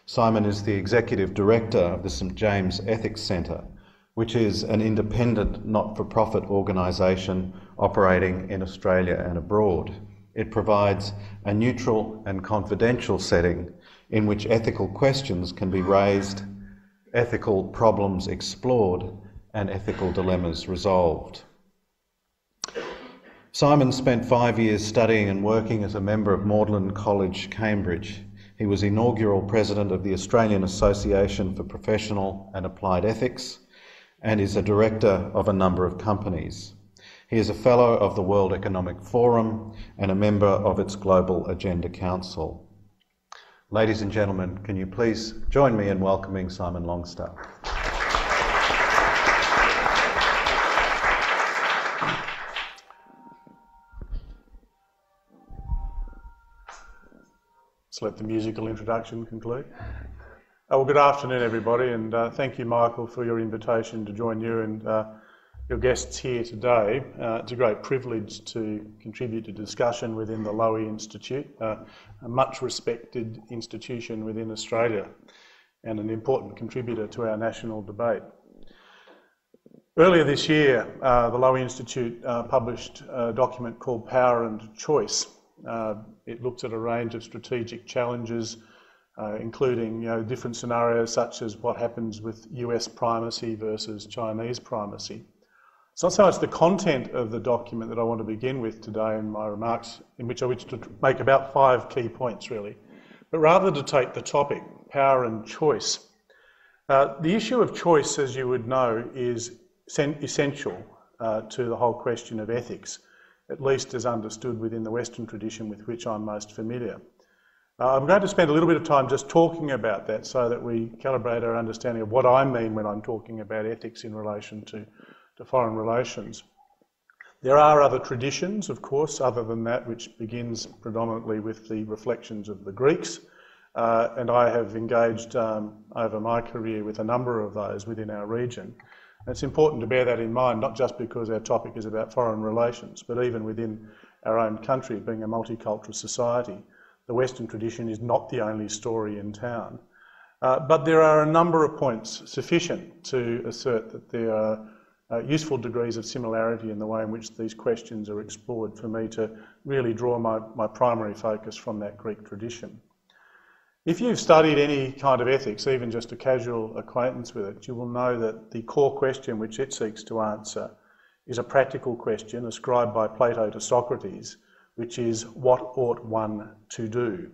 Simon is the Executive Director of the St James Ethics Centre, which is an independent, not-for-profit organisation operating in Australia and abroad. It provides a neutral and confidential setting in which ethical questions can be raised, ethical problems explored, and ethical dilemmas resolved. Simon spent 5 years studying and working as a member of Magdalen College, Cambridge. He was inaugural president of the Australian Association for Professional and Applied Ethics and is a director of a number of companies. He is a fellow of the World Economic Forum and a member of its Global Agenda Council. Ladies and gentlemen, can you please join me in welcoming Simon Longstaff. Let's let the musical introduction conclude. Well, good afternoon, everybody, and thank you, Michael, for your invitation to join you and your guests here today. It's a great privilege to contribute to discussion within the Lowy Institute, a much respected institution within Australia and an important contributor to our national debate. Earlier this year, the Lowy Institute published a document called Power and Choice. It looks at a range of strategic challenges, including different scenarios such as what happens with US primacy versus Chinese primacy. It's not so much the content of the document that I want to begin with today in my remarks, in which I wish to make about 5 key points really, but rather to take the topic, power and choice. The issue of choice, as you would know, is essential to the whole question of ethics, at least as understood within the Western tradition with which I'm most familiar. I'm going to spend a little bit of time just talking about that so that we calibrate our understanding of what I mean when I'm talking about ethics in relation to foreign relations. There are other traditions, of course, other than that, which begins predominantly with the reflections of the Greeks, and I have engaged over my career with a number of those within our region. And it's important to bear that in mind, not just because our topic is about foreign relations, but even within our own country, being a multicultural society, the Western tradition is not the only story in town. But there are a number of points sufficient to assert that there are useful degrees of similarity in the way in which these questions are explored for me to really draw my primary focus from that Greek tradition. If you've studied any kind of ethics, even just a casual acquaintance with it, you will know that the core question which it seeks to answer is a practical question ascribed by Plato to Socrates, which is, what ought one to do?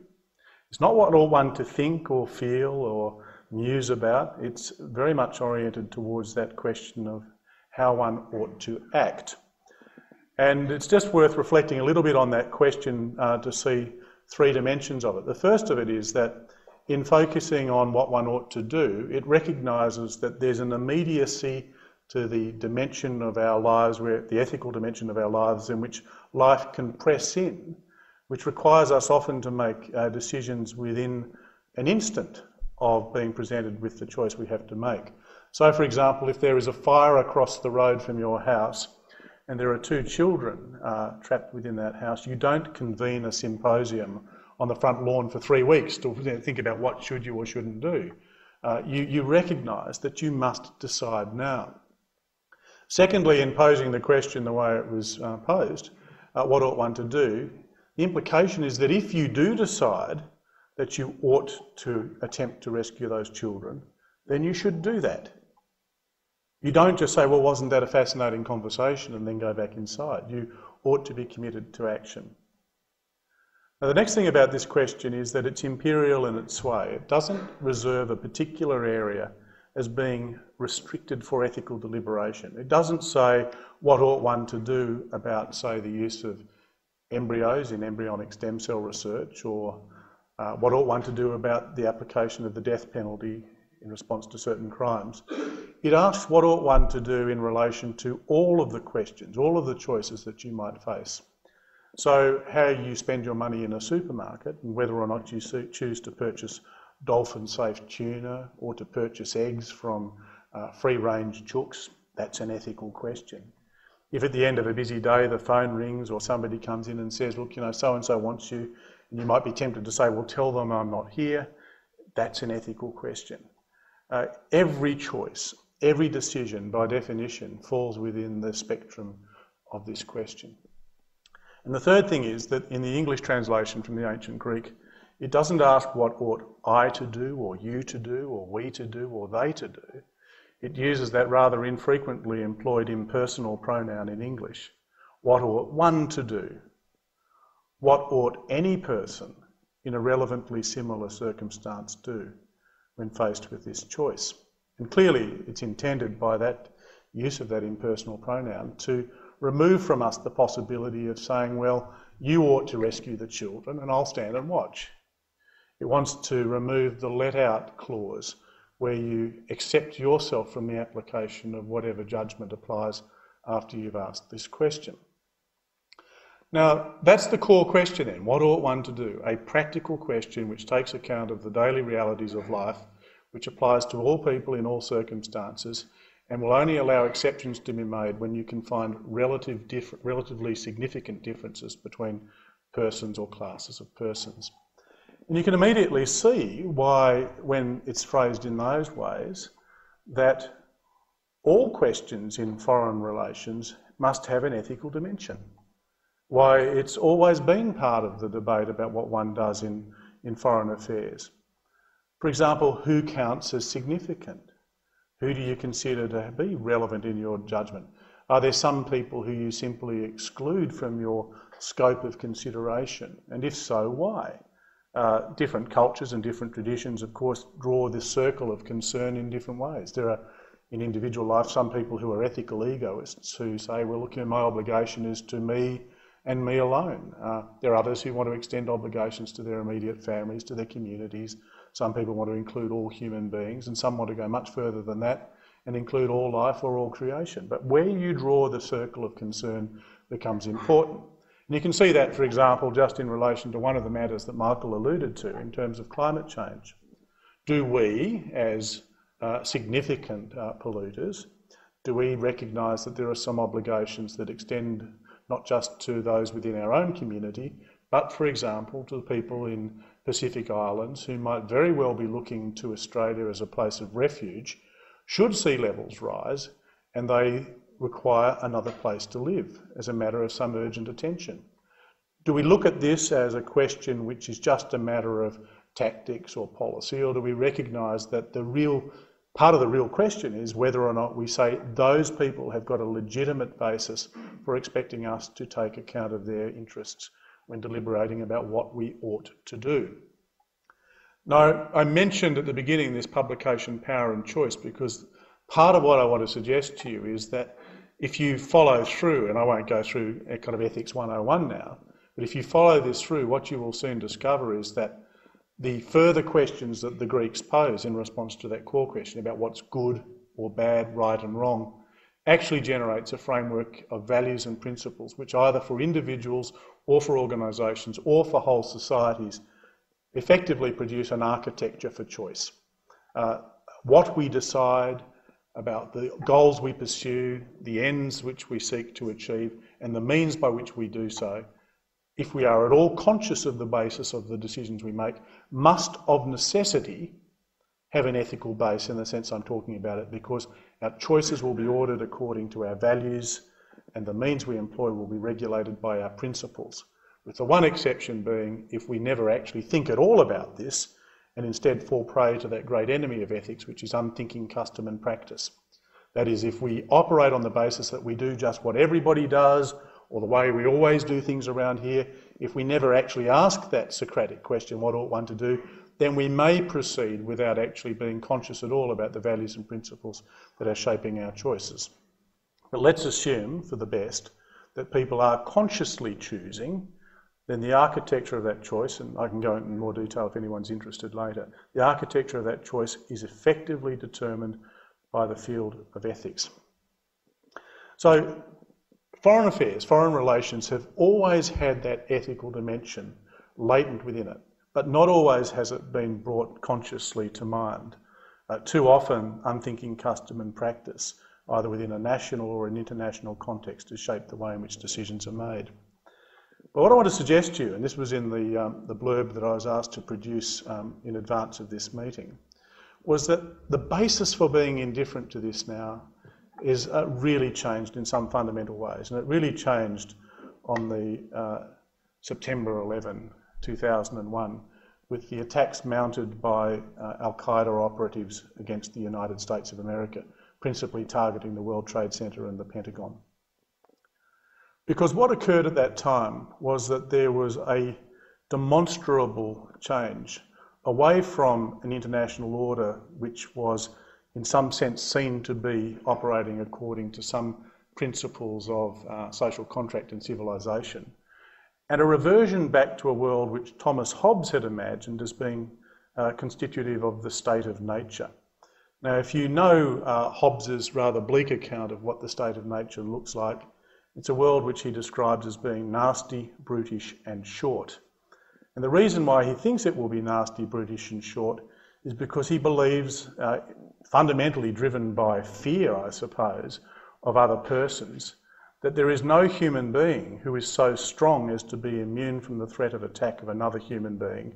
It's not what ought one to think or feel or muse about. It's very much oriented towards that question of how one ought to act. And it's just worth reflecting a little bit on that question to see 3 dimensions of it. The first of it is that in focusing on what one ought to do, it recognises that there's an immediacy to the dimension of our lives, the ethical dimension of our lives, in which life can press in, which requires us often to make decisions within an instant of being presented with the choice we have to make. So, for example, if there is a fire across the road from your house and there are 2 children trapped within that house, you don't convene a symposium on the front lawn for 3 weeks to think about what should you or shouldn't do. You recognise that you must decide now. Secondly, in posing the question the way it was posed, what ought one to do, the implication is that if you do decide that you ought to attempt to rescue those children, then you should do that. You don't just say, well, wasn't that a fascinating conversation, and then go back inside. You ought to be committed to action. Now, the next thing about this question is that it's imperial in its way. It doesn't reserve a particular area as being restricted for ethical deliberation. It doesn't say what ought one to do about, say, the use of embryos in embryonic stem cell research, or what ought one to do about the application of the death penalty in response to certain crimes. It asks what ought one to do in relation to all of the questions, all of the choices that you might face. So how you spend your money in a supermarket, and whether or not you choose to purchase dolphin-safe tuna or to purchase eggs from free-range chooks, that's an ethical question. If at the end of a busy day the phone rings or somebody comes in and says, look, so-and-so wants you, and you might be tempted to say, well, tell them I'm not here, that's an ethical question. Every choice, every decision, by definition, falls within the spectrum of this question. And the third thing is that in the English translation from the ancient Greek, it doesn't ask what ought I to do, or you to do, or we to do, or they to do. It uses that rather infrequently employed impersonal pronoun in English. What ought one to do? What ought any person in a relevantly similar circumstance do when faced with this choice? And clearly it's intended by that use of that impersonal pronoun to remove from us the possibility of saying, well, you ought to rescue the children and I'll stand and watch. It wants to remove the let out clause where you accept yourself from the application of whatever judgment applies after you've asked this question. Now, that's the core question then. What ought one to do? A practical question which takes account of the daily realities of life, which applies to all people in all circumstances, and will only allow exceptions to be made when you can find relatively significant differences between persons or classes of persons. And you can immediately see why, when it's phrased in those ways, that all questions in foreign relations must have an ethical dimension. Why it's always been part of the debate about what one does in foreign affairs. For example, who counts as significant? Who do you consider to be relevant in your judgment? Are there some people who you simply exclude from your scope of consideration? And if so, why? Different cultures and different traditions, of course, draw this circle of concern in different ways. There are, in individual life, some people who are ethical egoists who say, well, look, my obligation is to me and me alone. There are others who want to extend obligations to their immediate families, to their communities. Some people want to include all human beings, and some want to go much further than that and include all life or all creation. But where you draw the circle of concern becomes important. And you can see that, for example, just in relation to one of the matters that Michael alluded to in terms of climate change. Do we, as significant polluters, do we recognise that there are some obligations that extend not just to those within our own community, but, for example, to the people in Pacific Islands who might very well be looking to Australia as a place of refuge should sea levels rise and they require another place to live as a matter of some urgent attention? Do we look at this as a question which is just a matter of tactics or policy, or do we recognise that the real part of the real question is whether or not we say those people have got a legitimate basis for expecting us to take account of their interests when deliberating about what we ought to do? Now, I mentioned at the beginning this publication Power and Choice because part of what I want to suggest to you is that if you follow through, and I won't go through a kind of Ethics 101 now, but if you follow this through, what you will soon discover is that the further questions that the Greeks pose in response to that core question about what's good or bad, right and wrong, actually generates a framework of values and principles which either for individuals or for organisations or for whole societies effectively produce an architecture for choice. What we decide about the goals we pursue, the ends which we seek to achieve, and the means by which we do so, if we are at all conscious of the basis of the decisions we make, must of necessity have an ethical base in the sense I'm talking about it, because our choices will be ordered according to our values and the means we employ will be regulated by our principles, with the one exception being if we never actually think at all about this and instead fall prey to that great enemy of ethics, which is unthinking custom and practice. That is, if we operate on the basis that we do just what everybody does or the way we always do things around here, if we never actually ask that Socratic question, what ought one to do, then we may proceed without actually being conscious at all about the values and principles that are shaping our choices. But let's assume, for the best, that people are consciously choosing, then the architecture of that choice, and I can go into more detail if anyone's interested later, the architecture of that choice is effectively determined by the field of ethics. So, foreign affairs, foreign relations have always had that ethical dimension latent within it, but not always has it been brought consciously to mind. Too often, unthinking custom and practice, either within a national or an international context, has shaped the way in which decisions are made. But what I want to suggest to you, and this was in the blurb that I was asked to produce in advance of this meeting, was that the basis for being indifferent to this now is really changed in some fundamental ways. And it really changed on the September 11, 2001, with the attacks mounted by Al-Qaeda operatives against the United States of America, principally targeting the World Trade Center and the Pentagon. Because what occurred at that time was that there was a demonstrable change away from an international order which was in some sense seen to be operating according to some principles of social contract and civilization, and a reversion back to a world which Thomas Hobbes had imagined as being constitutive of the state of nature. Now, if you know Hobbes's rather bleak account of what the state of nature looks like, it's a world which he describes as being nasty, brutish and short. And the reason why he thinks it will be nasty, brutish and short is because he believes, fundamentally driven by fear, I suppose, of other persons, that there is no human being who is so strong as to be immune from the threat of attack of another human being,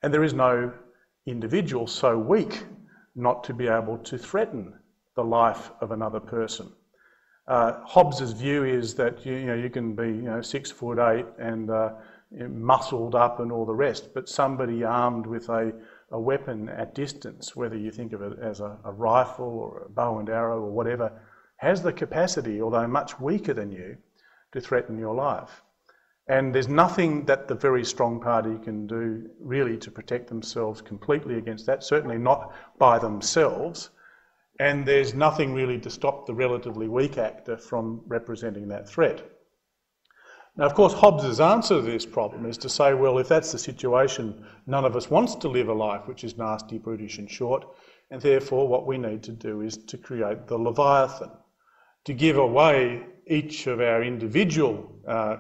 and there is no individual so weak not to be able to threaten the life of another person. Hobbes's view is that you can be 6'8" and muscled up and all the rest, but somebody armed with a weapon at distance, whether you think of it as a rifle or a bow and arrow or whatever, has the capacity, although much weaker than you, to threaten your life. And there's nothing that the very strong party can do really to protect themselves completely against that, certainly not by themselves. And there's nothing really to stop the relatively weak actor from representing that threat. Now, of course, Hobbes's answer to this problem is to say, well, if that's the situation, none of us wants to live a life which is nasty, brutish and short, and therefore what we need to do is to create the Leviathan, to give away each of our individual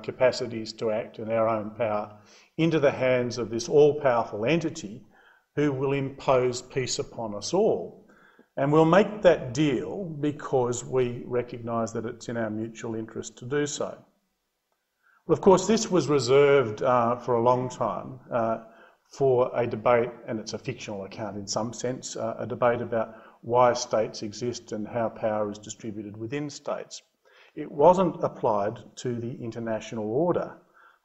capacities to act and our own power into the hands of this all-powerful entity who will impose peace upon us all. And we'll make that deal because we recognise that it's in our mutual interest to do so. Well, of course, this was reserved for a long time for a debate, and it's a fictional account in some sense, a debate about why states exist and how power is distributed within states. It wasn't applied to the international order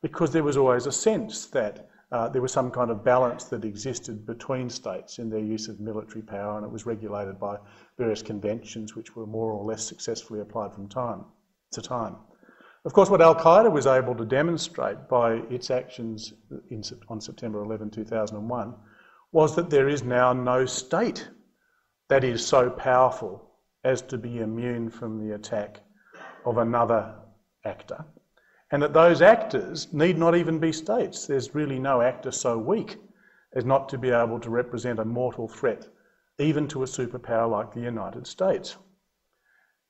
because there was always a sense that there was some kind of balance that existed between states in their use of military power, and it was regulated by various conventions which were more or less successfully applied from time to time. Of course, what Al-Qaeda was able to demonstrate by its actions on September 11, 2001 was that there is now no state that is so powerful as to be immune from the attack of another actor, and that those actors need not even be states. There's really no actor so weak as not to be able to represent a mortal threat, even to a superpower like the United States.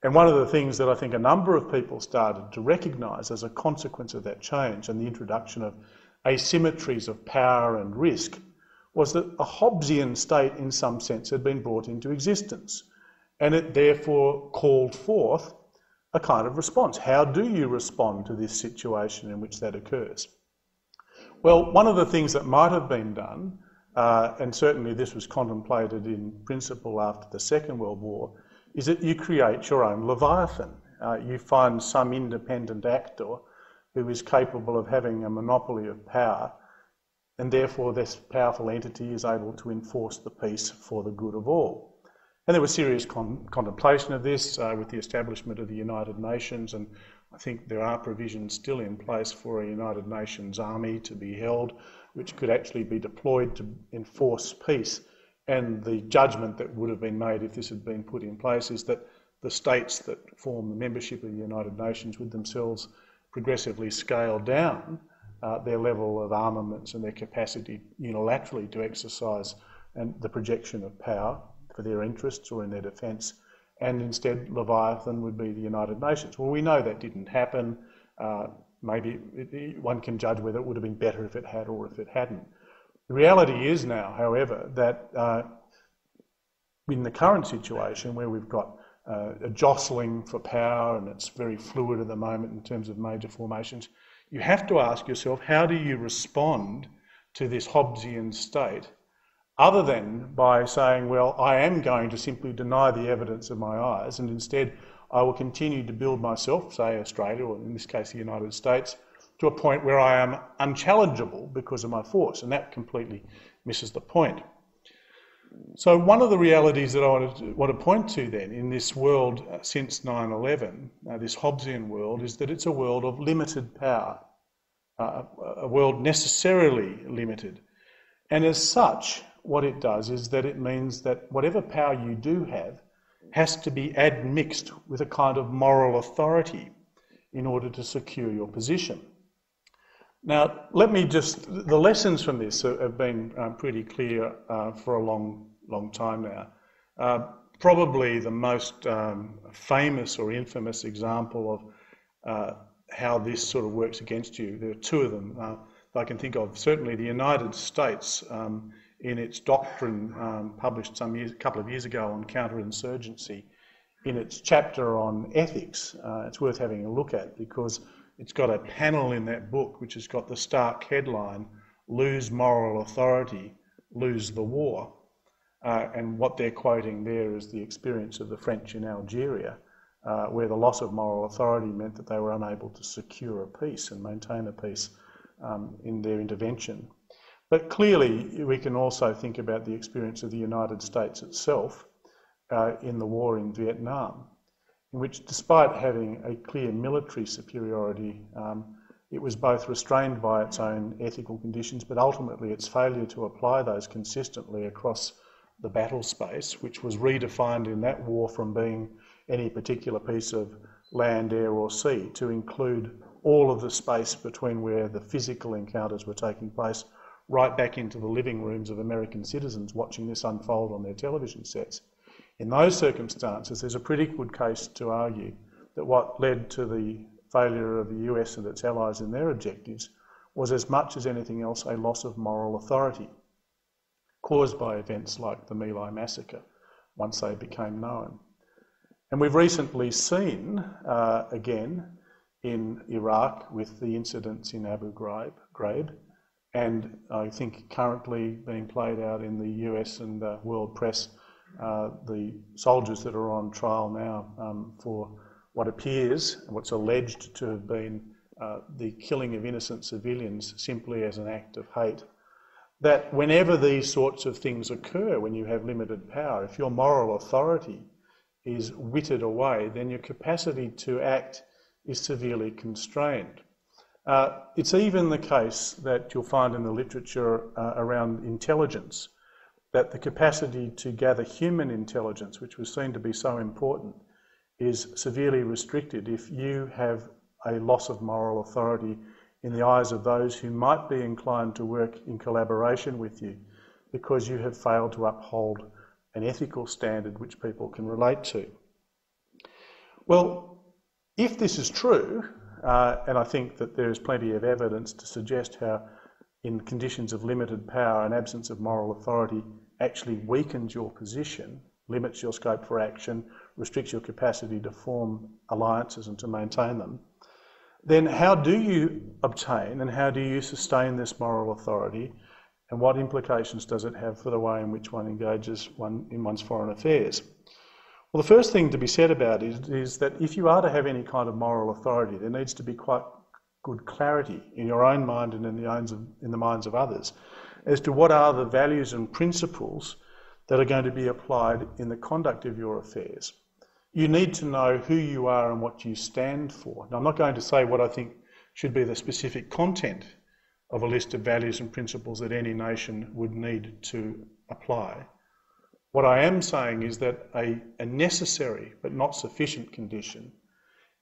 And one of the things that I think a number of people started to recognise as a consequence of that change and the introduction of asymmetries of power and risk was that a Hobbesian state in some sense had been brought into existence, and it therefore called forth a kind of response. How do you respond to this situation in which that occurs? Well, one of the things that might have been done, and certainly this was contemplated in principle after the Second World War, is that you create your own Leviathan. You find some independent actor who is capable of having a monopoly of power, and therefore this powerful entity is able to enforce the peace for the good of all. And there was serious contemplation of this with the establishment of the United Nations, and I think there are provisions still in place for a United Nations army to be held, which could actually be deployed to enforce peace. And the judgment that would have been made if this had been put in place is that the states that form the membership of the United Nations would themselves progressively scale down their level of armaments and their capacity unilaterally to exercise and the projection of power for their interests or in their defence, and instead Leviathan would be the United Nations. Well, we know that didn't happen. Maybe one can judge whether it would have been better if it had or if it hadn't. The reality is now, however, that in the current situation where we've got a jostling for power, and it's very fluid at the moment in terms of major formations. You have to ask yourself, how do you respond to this Hobbesian state, other than by saying, well, I am going to simply deny the evidence of my eyes, and instead I will continue to build myself, say Australia, or in this case the United States, to a point where I am unchallengeable because of my force, and that completely misses the point. So one of the realities that I want to point to then in this world since 9/11, this Hobbesian world, is that it's a world of limited power, a world necessarily limited. And as such, what it does is that it means that whatever power you do have has to be admixed with a kind of moral authority in order to secure your position. Now, the lessons from this have been pretty clear for a long time now. Probably the most famous or infamous example of how this sort of works against you, there are two of them that I can think of. Certainly the United States, in its doctrine published a couple of years ago on counterinsurgency, in its chapter on ethics, it's worth having a look at, because it's got a panel in that book which has got the stark headline, "Lose moral authority, lose the war." And what they're quoting there is the experience of the French in Algeria, where the loss of moral authority meant that they were unable to secure a peace and maintain a peace in their intervention. But clearly we can also think about the experience of the United States itself in the war in Vietnam, in which, despite having a clear military superiority, it was both restrained by its own ethical conditions, but ultimately its failure to apply those consistently across the battle space, which was redefined in that war from being any particular piece of land, air or sea, to include all of the space between where the physical encounters were taking place, right back into the living rooms of American citizens watching this unfold on their television sets. In those circumstances, there's a pretty good case to argue that what led to the failure of the US and its allies in their objectives was, as much as anything else, a loss of moral authority caused by events like the My Lai massacre once they became known. And we've recently seen, again, in Iraq with the incidents in Abu Ghraib, and I think currently being played out in the US and world press, the soldiers that are on trial now for what appears, what's alleged to have been the killing of innocent civilians simply as an act of hate. That whenever these sorts of things occur, when you have limited power, if your moral authority is whittled away, then your capacity to act is severely constrained. It's even the case that you'll find in the literature around intelligence, that the capacity to gather human intelligence, which was seen to be so important, is severely restricted if you have a loss of moral authority in the eyes of those who might be inclined to work in collaboration with you, because you have failed to uphold an ethical standard which people can relate to. Well, if this is true, and I think that there is plenty of evidence to suggest how in conditions of limited power and absence of moral authority actually weakens your position, limits your scope for action, restricts your capacity to form alliances and to maintain them, then how do you obtain and how do you sustain this moral authority, and what implications does it have for the way in which one engages in one's foreign affairs? Well, the first thing to be said about it is that if you are to have any kind of moral authority, there needs to be quite good clarity in your own mind and in the minds of others as to what are the values and principles that are going to be applied in the conduct of your affairs. You need to know who you are and what you stand for. Now, I'm not going to say what I think should be the specific content of a list of values and principles that any nation would need to apply. What I am saying is that a necessary but not sufficient condition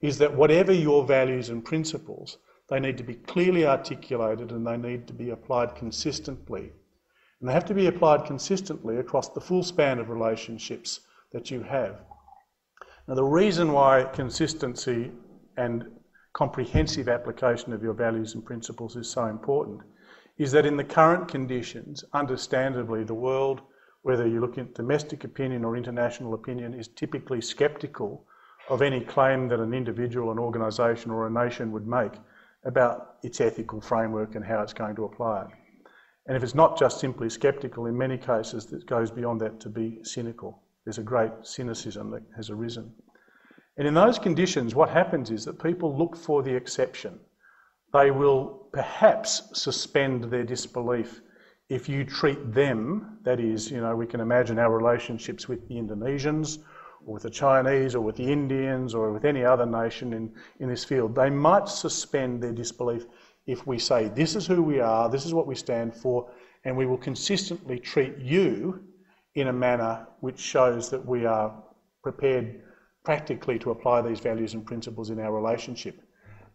is that whatever your values and principles, they need to be clearly articulated and they need to be applied consistently. And they have to be applied consistently across the full span of relationships that you have. Now, the reason why consistency and comprehensive application of your values and principles is so important is that in the current conditions, understandably, the world whether you look at domestic opinion or international opinion, is typically sceptical of any claim that an individual, an organisation or a nation would make about its ethical framework and how it's going to apply it. And if it's not just simply sceptical, in many cases it goes beyond that to be cynical. There's a great cynicism that has arisen. And in those conditions, what happens is that people look for the exception. They will perhaps suspend their disbelief if you treat them, that is, we can imagine our relationships with the Indonesians or with the Chinese or with the Indians or with any other nation in this field. They might suspend their disbelief if we say, this is who we are, this is what we stand for, and we will consistently treat you in a manner which shows that we are prepared practically to apply these values and principles in our relationship.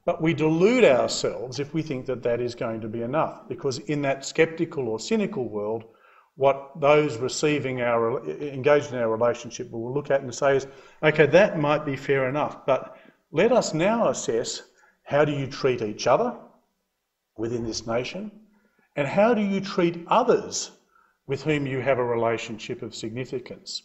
But we delude ourselves if we think that that is going to be enough, because in that sceptical or cynical world, what those engaged in our relationship will look at and say is, okay, that might be fair enough, but let us now assess, how do you treat each other within this nation, and how do you treat others with whom you have a relationship of significance?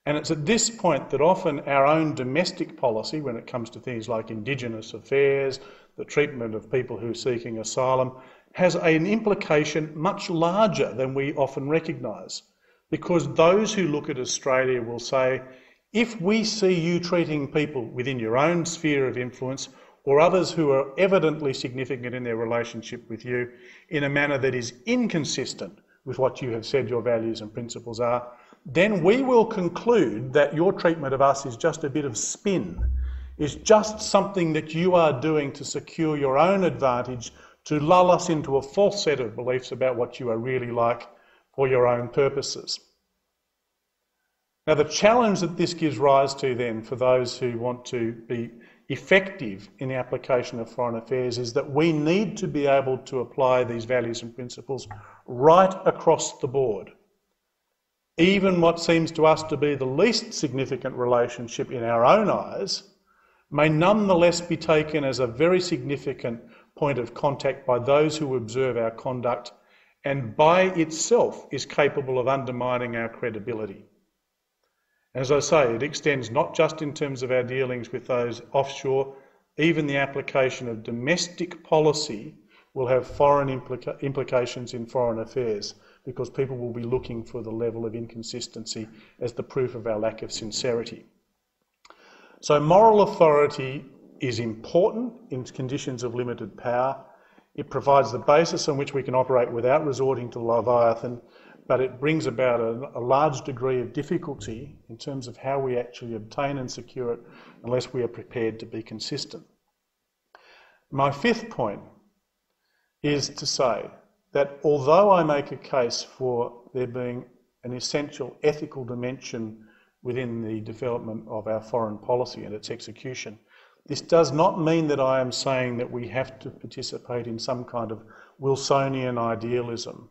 And it's at this point that often our own domestic policy, when it comes to things like Indigenous affairs, the treatment of people who are seeking asylum, has an implication much larger than we often recognise. Because those who look at Australia will say, if we see you treating people within your own sphere of influence or others who are evidently significant in their relationship with you in a manner that is inconsistent with what you have said your values and principles are, then we will conclude that your treatment of us is just a bit of spin, is just something that you are doing to secure your own advantage, to lull us into a false set of beliefs about what you are really like for your own purposes. Now, the challenge that this gives rise to then for those who want to be effective in the application of foreign affairs is that we need to be able to apply these values and principles right across the board. Even what seems to us to be the least significant relationship in our own eyes may nonetheless be taken as a very significant point of contact by those who observe our conduct, and by itself is capable of undermining our credibility. As I say, it extends not just in terms of our dealings with those offshore, even the application of domestic policy will have foreign implications in foreign affairs, because people will be looking for the level of inconsistency as the proof of our lack of sincerity. So moral authority is important in conditions of limited power. It provides the basis on which we can operate without resorting to Leviathan, but it brings about a large degree of difficulty in terms of how we actually obtain and secure it unless we are prepared to be consistent. My fifth point is to say that although I make a case for there being an essential ethical dimension within the development of our foreign policy and its execution, this does not mean that I am saying that we have to participate in some kind of Wilsonian idealism.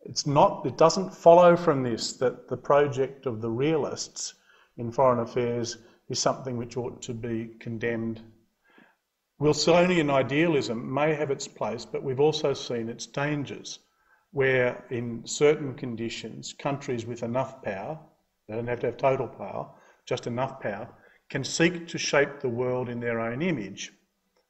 It doesn't follow from this that the project of the realists in foreign affairs is something which ought to be condemned. Wilsonian idealism may have its place, but we've also seen its dangers, where in certain conditions, countries with enough power, they don't have to have total power, just enough power, can seek to shape the world in their own image.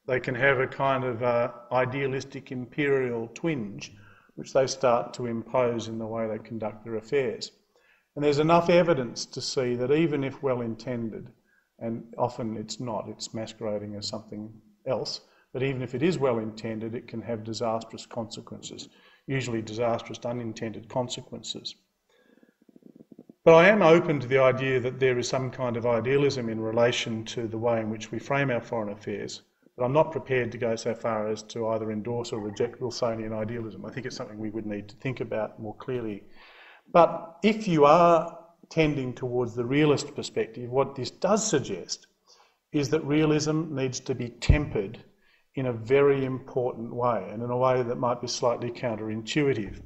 They can have a kind of idealistic imperial twinge, which they start to impose in the way they conduct their affairs. And there's enough evidence to see that even if well-intended, and often it's not, it's masquerading as something else, but even if it is well-intended, it can have disastrous consequences, usually disastrous unintended consequences. But I am open to the idea that there is some kind of idealism in relation to the way in which we frame our foreign affairs, but I'm not prepared to go so far as to either endorse or reject Wilsonian idealism. I think it's something we would need to think about more clearly. But if you are tending towards the realist perspective, what this does suggest is that realism needs to be tempered in a very important way, and in a way that might be slightly counterintuitive.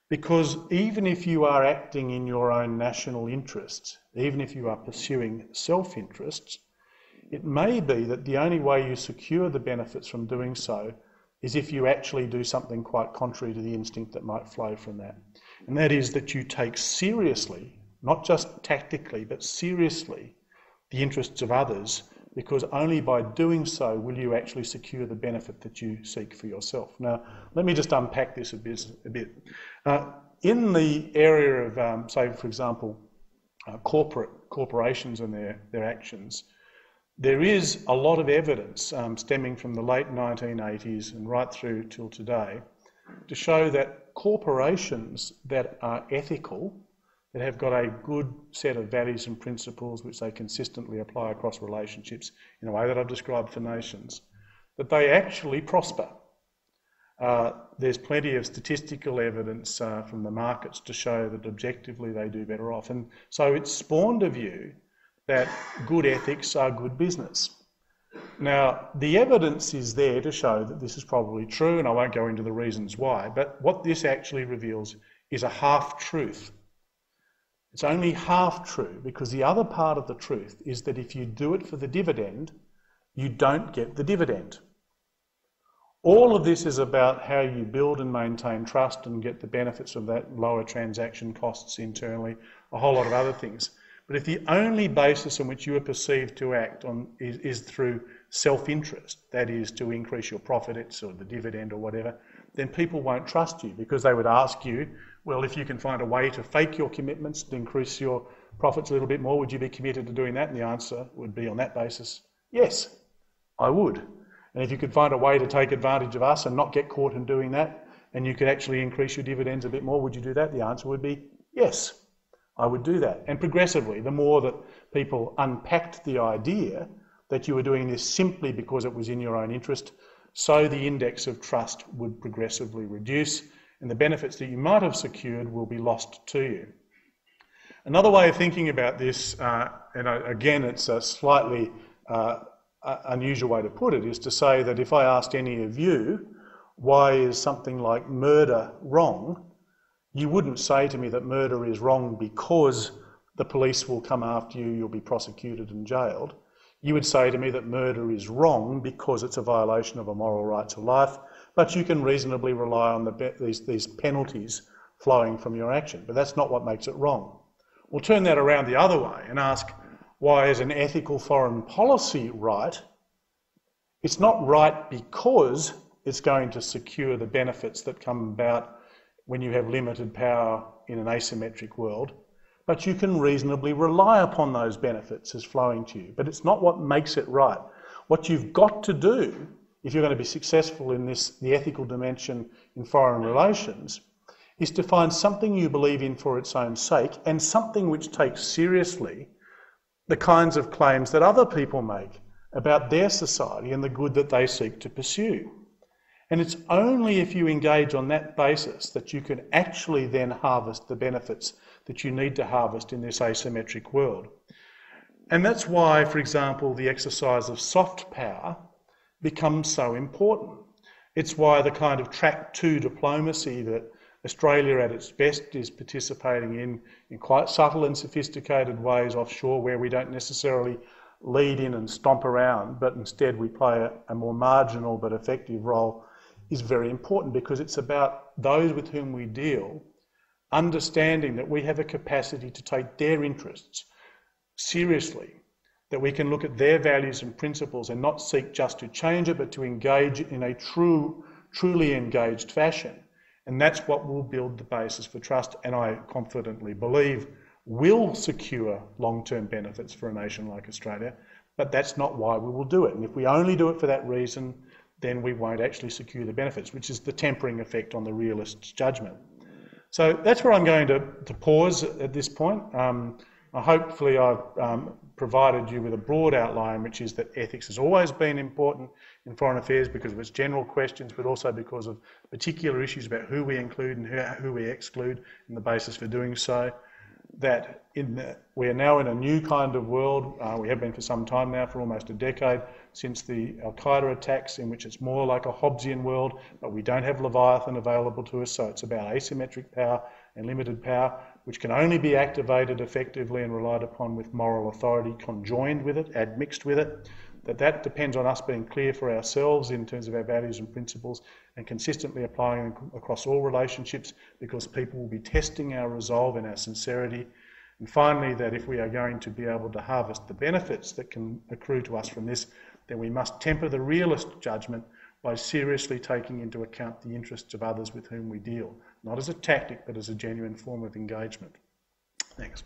Because even if you are acting in your own national interests, even if you are pursuing self-interests, it may be that the only way you secure the benefits from doing so is if you actually do something quite contrary to the instinct that might flow from that. and that is that you take seriously, not just tactically, but seriously, the interests of others, because only by doing so will you actually secure the benefit that you seek for yourself. Now, let me just unpack this a bit. In the area of, say, for example, corporations and their actions, there is a lot of evidence stemming from the late 1980s and right through till today to show that corporations that are ethical, that have got a good set of values and principles which they consistently apply across relationships in a way that I've described for nations, that they actually prosper. There's plenty of statistical evidence from the markets to show that objectively they do better off. And so it's spawned a view that good ethics are good business. Now, the evidence is there to show that this is probably true, and I won't go into the reasons why, but what this actually reveals is a half-truth. It's only half true, because the other part of the truth is that if you do it for the dividend, you don't get the dividend. All of this is about how you build and maintain trust and get the benefits of that, lower transaction costs internally, a whole lot of other things. But if the only basis on which you are perceived to act on is through self-interest, that is to increase your profits or the dividend or whatever, then people won't trust you, because they would ask you, well, if you can find a way to fake your commitments to increase your profits a little bit more, would you be committed to doing that? And the answer would be on that basis, yes, I would. And if you could find a way to take advantage of us and not get caught in doing that, and you could actually increase your dividends a bit more, would you do that? The answer would be yes, I would do that. And progressively, the more that people unpacked the idea that you were doing this simply because it was in your own interest, so the index of trust would progressively reduce, and the benefits that you might have secured will be lost to you. Another way of thinking about this, and again it's a slightly unusual way to put it, is to say that if I asked any of you, why is something like murder wrong, you wouldn't say to me that murder is wrong because the police will come after you, you'll be prosecuted and jailed. You would say to me that murder is wrong because it's a violation of a moral right to life, but you can reasonably rely on these penalties flowing from your action. But that's not what makes it wrong. We'll turn that around the other way and ask, why is an ethical foreign policy right? It's not right because it's going to secure the benefits that come about when you have limited power in an asymmetric world, but you can reasonably rely upon those benefits as flowing to you. But it's not what makes it right. What you've got to do, if you're going to be successful in the ethical dimension in foreign relations, is to find something you believe in for its own sake, and something which takes seriously the kinds of claims that other people make about their society and the good that they seek to pursue. And it's only if you engage on that basis that you can actually then harvest the benefits that you need to harvest in this asymmetric world. And that's why, for example, the exercise of soft power becomes so important. It's why the kind of track 2 diplomacy that Australia at its best is participating in quite subtle and sophisticated ways offshore, where we don't necessarily lead in and stomp around, but instead we play a more marginal but effective role, is very important, because it's about those with whom we deal understanding that we have a capacity to take their interests seriously, that we can look at their values and principles and not seek just to change it, but to engage in a truly engaged fashion. And that's what will build the basis for trust, and I confidently believe will secure long-term benefits for a nation like Australia, but that's not why we will do it. And if we only do it for that reason, then we won't actually secure the benefits, which is the tempering effect on the realist's judgment. So that's where I'm going to pause at this point. Hopefully I've provided you with a broad outline, which is that ethics has always been important in foreign affairs because of its general questions, but also because of particular issues about who we include and who we exclude and the basis for doing so. That we are now in a new kind of world. We have been for some time now, for almost a decade, since the Al-Qaeda attacks, in which it's more like a Hobbesian world, but we don't have Leviathan available to us, so it's about asymmetric power and limited power, which can only be activated effectively and relied upon with moral authority conjoined with it, admixed with it. that depends on us being clear for ourselves in terms of our values and principles and consistently applying them across all relationships, because people will be testing our resolve and our sincerity. And finally, that if we are going to be able to harvest the benefits that can accrue to us from this, then we must temper the realist judgment by seriously taking into account the interests of others with whom we deal, not as a tactic, but as a genuine form of engagement. Thanks.